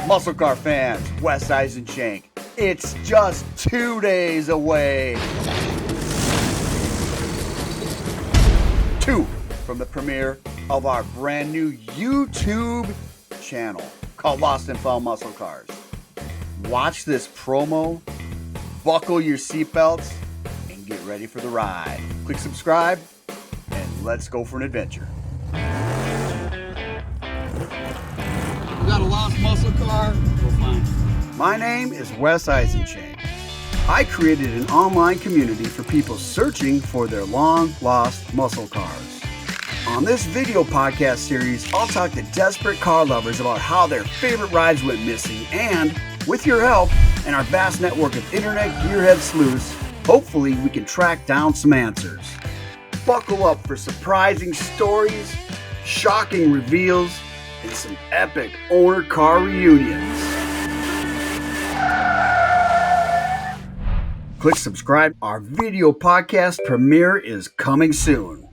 Muscle car fans, Wes Eisenschenk. It's just 2 days away. 2 from the premiere of our brand new YouTube channel called Lost and Found Muscle Cars. Watch this promo, buckle your seatbelts, and get ready for the ride. Click subscribe, and let's go for an adventure. We got a lost muscle car, we'll find it. My name is Wes Eisenschenk. I created an online community for people searching for their long-lost muscle cars. On this video podcast series, I'll talk to desperate car lovers about how their favorite rides went missing, and with your help and our vast network of internet gearhead sleuths, hopefully we can track down some answers. Buckle up for surprising stories, shocking reveals, and some epic owner car reunions. Click subscribe. Our video podcast premiere is coming soon.